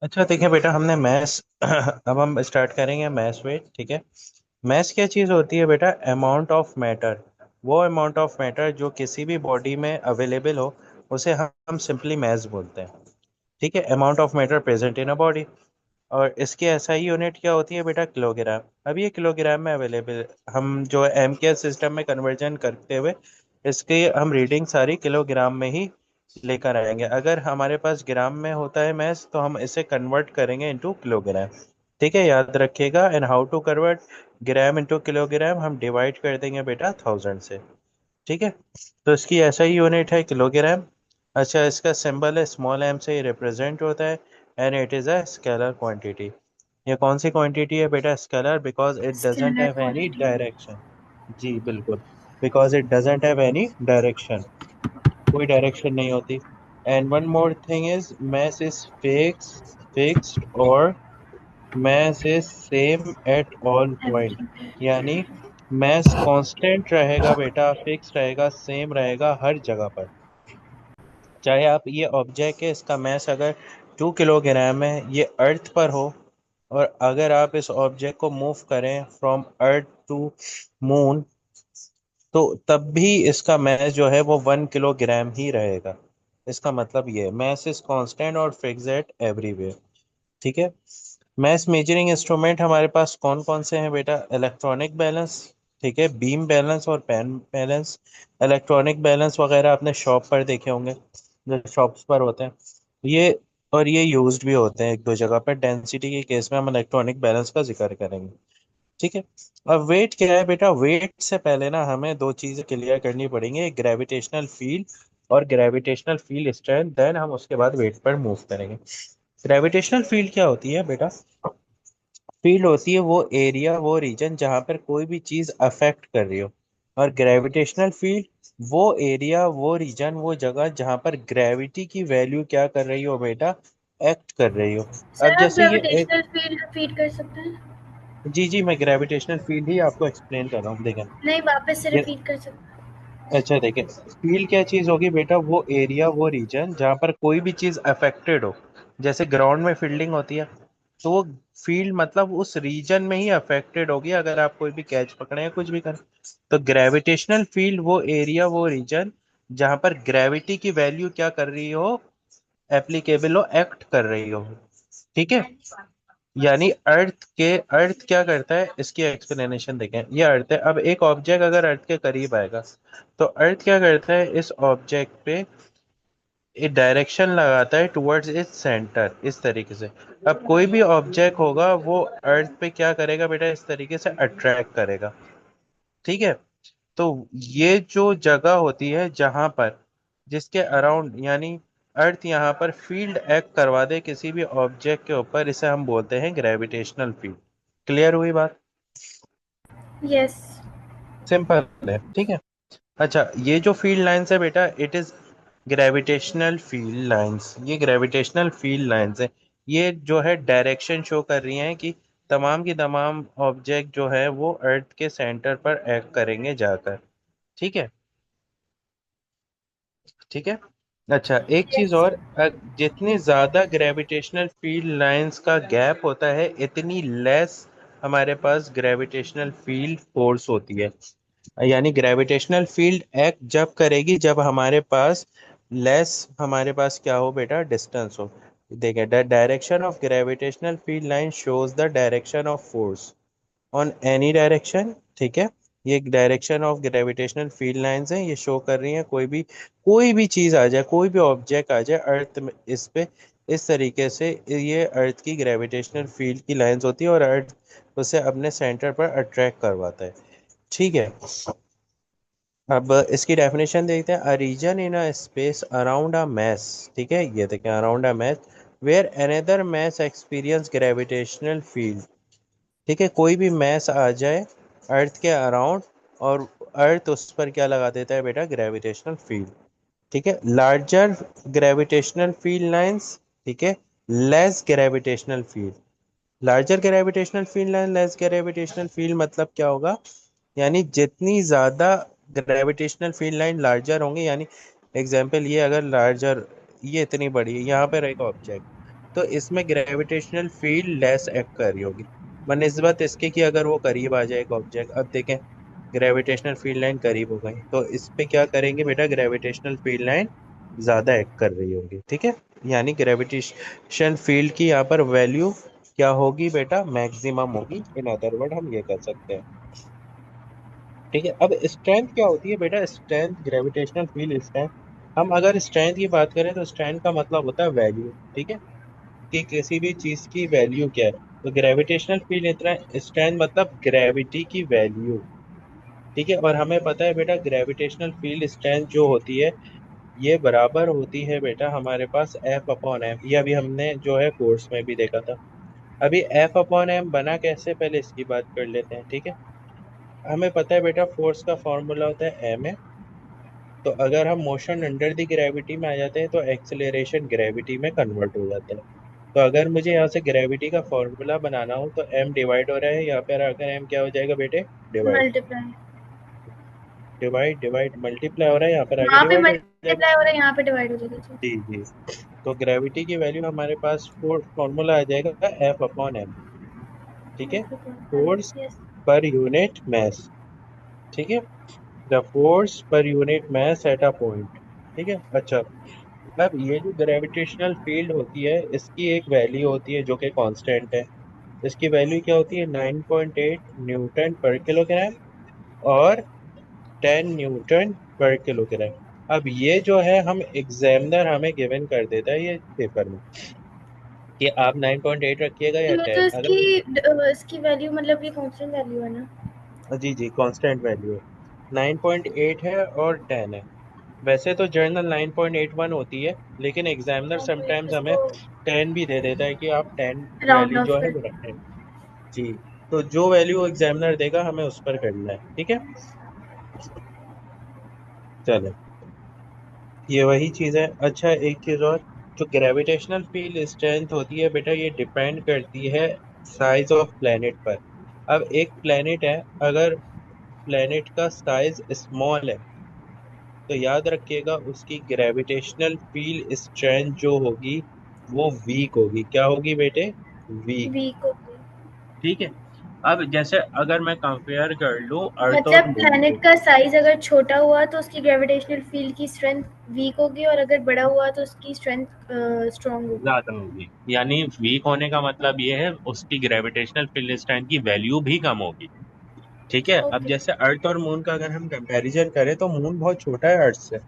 अच्छा देखिए बेटा, हमने मैथ्स अब हम स्टार्ट करेंगे मैथ्स वेट। ठीक है। मैथ्स क्या चीज़ होती है बेटा? Amount of matter. वो अमाउंट ऑफ मैटर जो किसी भी बॉडी में अवेलेबल हो, उसे हम सिंपली मैथ्स बोलते हैं। ठीक है, amount of matter present in a body. और इसकी एसआई यूनिट क्या होती है बेटा? किलोग्राम। अब ये किलोग्राम में अवेलेबल, हम जो एम के सिस्टम में कन्वर्जन करते हुए इसकी हम रीडिंग सारी किलोग्राम में ही लेकर आएंगे। अगर हमारे पास ग्राम में होता है मैथ्स, तो हम इसे कन्वर्ट करेंगे इनटू किलोग्राम। ठीक है, याद रखिएगा। And how to convert gram into kilogram? हम डिवाइड कर देंगे बेटा 1000 से। ठीक है, तो इसकी ऐसा ही यूनिट है किलोग्राम। अच्छा, इसका सिंबल है स्मॉल एम से, ये रिप्रेजेंट होता है। And it is a scalar quantity. ये कौन सी क्वांटिटी है बेटा? Scalar, because it doesn't scalar have any quantity. Direction. जी बिल्कुल, because it doesn't have any direction. कोई डायरेक्शन नहीं होती। And one more thing is mass is fixed, और mass is same at all point. Everywhere. यानी mass constant रहेगा बेटा, fix रहेगा, सेम रहेगा हर जगह पर। चाहे आप, ये ऑब्जेक्ट है, इसका mass अगर 2 किलोग्राम है, ये अर्थ पर हो, और अगर आप इस ऑब्जेक्ट को मूव करें फ्रॉम अर्थ टू मून, तो तब भी इसका मैस जो है वो 1 किलोग्राम ही रहेगा। इसका मतलब ये मैस इज कांस्टेंट और फिक्स एट एवरीवेयर। ठीक है। मैस मेजरिंग इंस्ट्रूमेंट हमारे पास कौन कौन से हैं बेटा? इलेक्ट्रॉनिक बैलेंस, ठीक है, बीम बैलेंस और पेन बैलेंस। इलेक्ट्रॉनिक बैलेंस वगैरह आपने शॉप पर देखे होंगे, जो शॉप्स पर होते हैं ये। और ये यूज्ड भी होते हैं एक दो जगह पर। डेंसिटी के केस में हम इलेक्ट्रॉनिक बैलेंस का जिक्र करेंगे। ठीक है। अब वेट क्या है बेटा? वेट से पहले ना हमें दो चीजें क्लियर करनी पड़ेंगी, ग्रेविटेशनल फील्ड और ग्रेविटेशनल फील्ड स्ट्रेंथ। देन हम उसके बाद वेट पर मूव करेंगे। ग्रेविटेशनल फील्ड क्या होती है बेटा? फील्ड होती है वो एरिया, वो रीजन जहां पर कोई भी चीज अफेक्ट कर रही हो। और ग्रेविटेशनल फील्ड वो एरिया, वो रीजन, वो जगह जहां पर ग्रेविटी की वैल्यू क्या कर रही हो बेटा? एक्ट कर रही हो। अब सर आप जैसे ये एक, ग्रेविटेशनल फील्ड रिपीट कर सकते हैं? जी जी, मैं ग्रेविटेशनल फील्ड ही आपको एक्सप्लेन कर रहा हूँ, देखें। नहीं, वापस से रिपीट कर सकते हैं? अच्छा देखिए, फील्ड क्या चीज होगी बेटा? वो एरिया, वो रीजन जहां पर कोई भी चीज अफेक्टेड हो। जैसे ग्राउंड में फील्डिंग होती है, तो वो फील्ड मतलब उस रीजन में ही अफेक्टेड होगी, अगर आप कोई भी कैच पकड़े या कुछ भी करें। तो ग्रेविटेशनल फील्ड वो एरिया, वो रीजन जहां पर ग्रेविटी की वैल्यू क्या कर रही हो? एप्लीकेबल हो, एक्ट कर रही हो। ठीक है। यानी अर्थ क्या करता है, इसकी एक्सप्लेनेशन देखें। ये अर्थ है। अब एक ऑब्जेक्ट अगर अर्थ के करीब आएगा, तो अर्थ क्या करता है? इस ऑब्जेक्ट पे एक डायरेक्शन लगाता है टुवर्ड्स इट्स सेंटर, इस तरीके से। अब कोई भी ऑब्जेक्ट होगा, वो अर्थ पे क्या करेगा बेटा? इस तरीके से अट्रैक्ट करेगा। ठीक है। तो ये जो जगह होती है जहां पर, जिसके अराउंड, यानी अर्थ यहाँ पर फील्ड एक्ट करवा दे किसी भी ऑब्जेक्ट के ऊपर, इसे हम बोलते हैं ग्रेविटेशनल फील्ड। क्लियर हुई बात? यस। सिंपल है। ठीक है। अच्छा, ये जो फील्ड लाइंस है बेटा, it is gravitational field lines. ये ग्रेविटेशनल फील्ड लाइंस है। ये जो है डायरेक्शन शो कर रही हैं कि तमाम की तमाम ऑब्जेक्ट जो है वो अर्थ के सेंटर पर एक्ट करेंगे जाकर। ठीक है। ठीक है। अच्छा, एक चीज यस। और, जितनी ज्यादा ग्रेविटेशनल फील्ड लाइंस का गैप होता है, इतनी लेस हमारे पास ग्रेविटेशनल फील्ड फोर्स होती है। यानी ग्रेविटेशनल फील्ड एक्ट जब करेगी जब हमारे पास लेस, हमारे पास क्या हो बेटा? डिस्टेंस हो। देखिए, the direction of gravitational field line shows the direction of force on any direction. ठीक है। ये direction of gravitational field lines हैं, ये शो कर रही हैं कोई भी चीज आ जाए, कोई भी ऑब्जेक्ट आ जाए अर्थ में, इस पे इस तरीके से ये अर्थ की ग्रेविटेशनल फील्ड की लाइंस होती है, और अर्थ उसे अपने सेंटर पर अट्रैक्ट करवाता है। ठीक है। अब इसकी डेफिनेशन देखते हैं। A region in a space around a mass, ठीक है, ये देखें, around a mass where another mass experience gravitational field. ठीक है, कोई भी मैस आ जाए अर्थ के अराउंड, और अर्थ उस पर क्या लगा देता है बेटा? Gravitational field. ठीक है। लार्जर ग्रेविटेशनल फील्ड लाइंस, ठीक है, less gravitational field. Larger gravitational field line, less gravitational field मतलब क्या होगा? यानी जितनी ज्यादा ग्रेविटेशनल फील्ड लाइन लार्जर होंगे, यानी एग्जांपल, ये अगर लार्जर, ये इतनी बड़ी है, यहाँ पे रहेगा ऑब्जेक्ट, तो इसमें ग्रेविटेशनल फील्ड लेस एक्ट कर रही होगी बनस्बत इसके कि अगर वो करीब आ जाए एक ऑब्जेक्ट। अब देखें ग्रेविटेशनल फील्ड लाइन करीब हो गई तो इस पे क्या करेंगे बेटा, ग्रेविटेशनल फील्ड लाइन ज्यादा एक्ट कर रही होगी, ठीक है। यानी ग्रेविटेशन फील्ड की यहाँ पर वैल्यू क्या होगी बेटा, मैक्सिमम होगी। इन अदर वर्ड हम ये कर सकते हैं, ठीक है। अब स्ट्रेंथ क्या होती है बेटा, स्ट्रेंथ ग्रेविटेशनल फील्ड स्ट्रेंथ। हम अगर स्ट्रेंथ की बात करें तो स्ट्रेंथ का मतलब होता है वैल्यू, ठीक है, कि किसी भी चीज की वैल्यू क्या है। तो ग्रेविटेशनल फील्ड इतना, स्ट्रेंथ मतलब ग्रेविटी की वैल्यू, ठीक है। और हमें पता है बेटा ग्रेविटेशनल फील्ड स्ट्रेंथ जो होती है ये बराबर होती है बेटा हमारे पास एफ अपॉन एम। ये अभी हमने जो है कोर्स में भी देखा था। अभी एफ अपॉन एम बना कैसे, पहले इसकी बात कर लेते हैं, ठीक है। हमें पता है बेटा फोर्स का फॉर्मूला होता है एम है। तो अगर हम मोशन अंडर द ग्रेविटी में आ जाते हैं तो एक्सेलरेशन ग्रेविटी में कन्वर्ट हो जाता है। तो अगर मुझे यहाँ से ग्रेविटी का फॉर्मूला बनाना हो तो एम डिवाइड हो रहा है, यहाँ पर आकर एम क्या हो जाएगा बेटे, divide. Multiply. Divide divide multiply हो रहा है, यहाँ पर आगे वहाँ पे डिवाइड हो जाएगा। मल्टीप्लाई हो रहा है, यहाँ पे डिवाइड हो जाएगा जी। जी जी। तो ग्रेविटी की वैल्यू हमारे पास फॉर्मूला आ जाएगा एफ अपॉन एम, ठीक है। Force yes. Per unit mass, ठीक है, the force per unit mass at a point, ठीक है। अच्छा, अब ये जो ग्रेविटेशनल फील्ड होती है इसकी एक वैल्यू होती है जो कि कांस्टेंट है। इसकी वैल्यू क्या होती है, 9.8 न्यूटन पर किलोग्राम और 10 न्यूटन पर किलोग्राम। अब ये जो है हम एग्जामिनर हमें गिवन कर देता है ये पेपर में कि आप 9.8 रखिएगा या ये तो 10। इसकी अगर इसकी वैल्यू मतलब ये कांस्टेंट वैल्यू है ना। जी जी कांस्टेंट वैल्यू है, 9.8 है और 10 है। वैसे तो जर्नल 9.81 होती है लेकिन एग्जामिनर तो फिर समटाइम्स हमें इसको 10 भी दे देता है कि आप 10 राउंड वैल्यू ऑफ जो है कर। वो रखें। जी, तो जो वैल्यू एग्जामिनर देगा हमें उस पर करना है, ठीक है। चलो, ये वही चीज है। अच्छा, एक चीज और, जो ग्रेविटेशनल फील्ड स्ट्रेंथ होती है बेटा ये डिपेंड करती है साइज ऑफ प्लेनेट पर। अब एक प्लेनेट है, अगर प्लेनेट का साइज स्मॉल है तो याद रखिएगा उसकी ग्रेविटेशनल फील्ड स्ट्रेंथ जो होगी वो वीक होगी। क्या होगी बेटे, वीक, वीक हो गई। ठीक है। अब जैसे अगर मैं कंपेयर कर लूं अर्थ और मतलब मून प्लैनेट को, का साइज अगर छोटा हुआ तो उसकी ग्रेविटेशनल फील्ड की स्ट्रेंथ वीक होगी, और अगर बड़ा हुआ तो उसकी स्ट्रेंथ स्ट्रांग होगी। ज्यादा होगी। यानी वीक होने का मतलब ये है उसकी ग्रेविटेशनल फील्ड स्ट्रेंथ की वैल्यू भी कम होगी, ठीक है। अब ओके। जैसे अर्थ और मून का अगर हम कंपैरिजन करें तो मून बहुत छोटा है अर्थ से,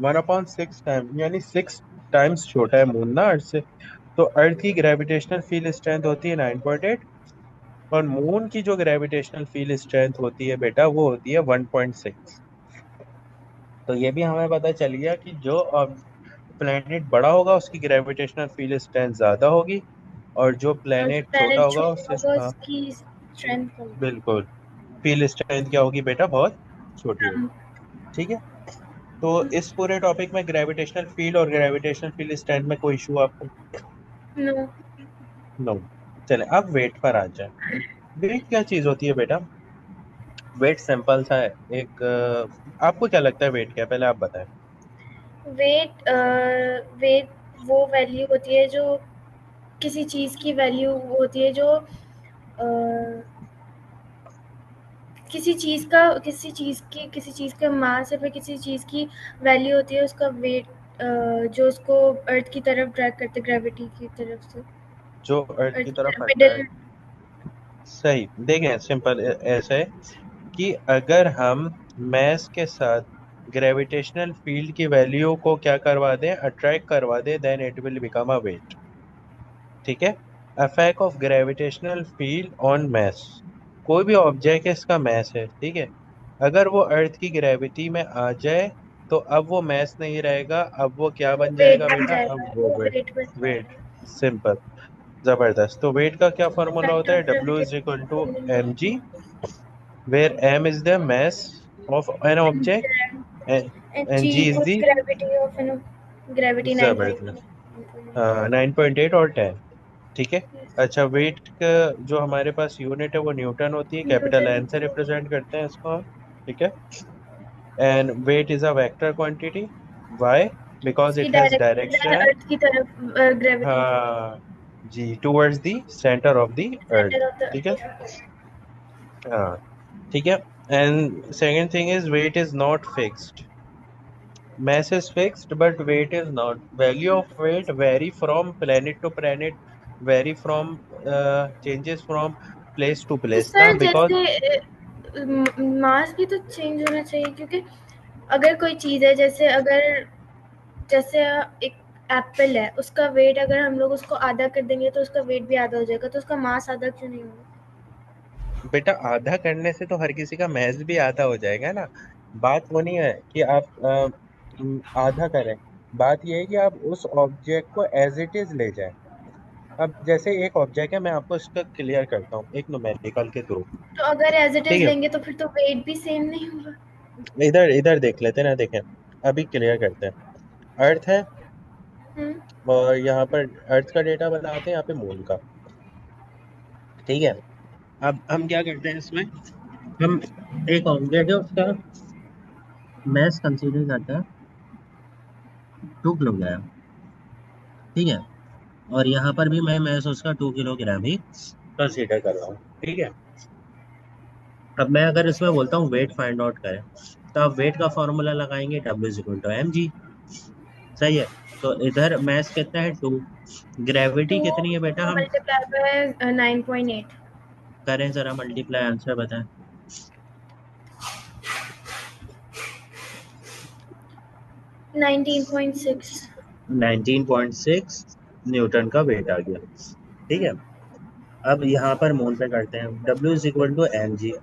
1/6 टाइम, यानी 6 टाइम्स छोटा है मून ना अर्थ से। तो अर्थ की ग्रेविटेशनल फील्ड स्ट्रेंथ होती है 9.8 और मून की जो ग्रेविटेशनल फील्ड स्ट्रेंथ होती है बेटा वो होती है 1.6। तो ये भी हमें पता चल गया कि जो प्लेनेट बड़ा होगा उसकी ग्रेविटेशनल फील्ड स्ट्रेंथ ज्यादा होगी और जो और जो प्लेनेट छोटा प्लैनेट होगा छोटा उससे, होगा हाँ उसकी स्ट्रेंथ कम होगी। बिल्कुल, फील्ड स्ट्रेंथ क्या होगी बेटा, बहुत छोटी होगी, हाँ। ठीक है। तो इस पूरे टॉपिक में ग्रेविटेशनल फील्ड और ग्रेविटेशनल फील्ड स्ट्रेंथ में कोई इशू आपको, नो। नो। चले अब वेट पर आ जाए। वेट क्या चीज होती है बेटा, वेट सिंपल सा है। एक आपको क्या लगता है वेट क्या है? पहले आप बताएं। वेट वेट वो वैल्यू होती है जो किसी चीज़ की वैल्यू होती है जो किसी चीज़ का मास या फिर किसी चीज़ की वैल्यू होती है उसका वेट, जो उसको अर्थ की तरफ ड्रैग करते, ग्रेविटी की तरफ से, जो अर्थ अर्थ की की तरफ तरफ अट्रैक्ट, मिडल। सही। देखें सिंपल ऐसा है कि अगर हम मैस के साथ ग्रेविटेशनल फील्ड की वैल्यू को क्या करवा दें, अट्रैक्ट करवा दें, then it will become a weight, ठीक है। Effect of gravitational field on mass, कोई भी ऑब्जेक्ट है इसका मैस है, ठीक है। अगर वो अर्थ की ग्रेविटी में आ जाए तो अब वो मैस नहीं रहेगा, अब वो क्या वो बन वेट जाएगा बन बेटा, जाएगा, अब वो वो वेट, वेट बन वेट, जाएगा। सिंपल, जबरदस्त। तो वेट का क्या फॉर्मूला इफेक्ट होता है, of W is equal to gravitational M G, where M is the mass of an object and, and and G g is कुछ the, gravity of an gravity जबरदस्त, 9.8। 9.8 और 10, ठीक है। अच्छा, वेट का जो हमारे पास यूनिट है वो न्यूटन होती है, कैपिटल न्यूटन एन से रिप्रेजेंट करते हैं इसको हम, ठीक है। And weight is a vector quantity, why, because इसकी it has direction direction, earth की तरफ ग्रेविटी की। हाँ, जी, towards the centre of the centre earth. Of the ठीक है। हाँ, ठीक है। And second thing is weight is not fixed. Mass is fixed, but weight is not. Value of weight vary from planet to planet, vary from changes from place to तो place. ना sir because जैसे मास भी तो change होना चाहिए, क्योंकि अगर कोई चीज़ है, जैसे अगर जैसे एक एप्पल है, उसका वेट अगर हम लोग उसको आधा कर देंगे तो उसका वेट भी आधा हो जाएगा, तो उसका मास आधा क्यों नहीं होगा? बेटा आधा करने से तो हर किसी का महज भी आधा हो जाएगा ना। बात वो नहीं है कि आप आधा करें। बात ये है कि आप उस ऑब्जेक्ट को एज इट इज ले जाएं। अब जैसे एक ऑब्जेक्ट है, मैं आपको इसका क्लियर करता हूँ एक न्यूमेरिकल के थ्रू। तो अगर एज इट इज ठीक है, लेंगे तो फिर तो वेट भी सेम नहीं होगा। इधर इधर देख लेते हैं ना, देखें। अभी क्लियर करते हैं। अर्थ है, हम्म। और यहाँ पर अर्थ का डेटा बनाते हैं, यहाँ पे मून का। ठीक है। अब हम क्या करते हैं इसमें, हम एक ऑब्जेक्ट है उसका मैस कंसीडर करते हैं 2 किलोग्राम। ठीक है। और यहाँ पर भी मैं मैस उसका 2 किलोग्राम ही कंसीडर कर रहा हूँ। ठीक है। अब मैं अगर इसमें बोलता हूँ वेट फाइंड आउट करें, तो आप वेट का फॉर्मूला लगाएंगे, W = mg। सही है। तो इधर मैस कितना है 2, टू ग्रेविटी कितनी है बेटा, हम मल्टीप्लाई बाय 9.8। करें जरा मल्टीप्लाई, आंसर बताएं। 19.6। 19.6 न्यूटन का वेट आ गया। ठीक है। अब यहाँ पर मून पे करते हैं, W = mg,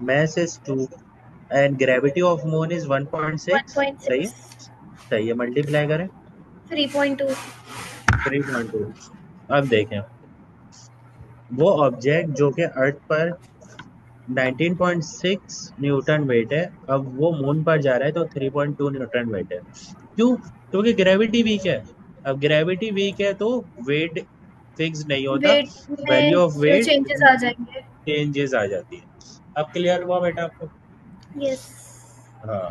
mass is 2 and gravity of moon is 1.6। सही है। 1.6। सही है, मल्टीप्लाई करें। 3.2। 3.2। अब देखें, वो ऑब्जेक्ट जो कि अर्थ पर 19.6 न्यूटन वेट है, अब वो मून पर जा रहा है तो 3.2 न्यूटन वेट है। क्यों? क्योंकि ग्रेविटी वीक है। अब ग्रेविटी वीक है तो वेट फिक्स नहीं होता, वेट वैल्यू में ऑफ वेट चेंजेस आ जाएंगे। चेंजेस आ जाती है। अब क्लियर हुआ बेटा आपको? यस। हाँ।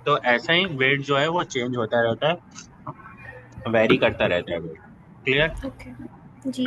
तो ऐसा ही वेट जो है वो चेंज होता रहता है, वेरी करता रहता है वेट। क्लियर? ओके। जी।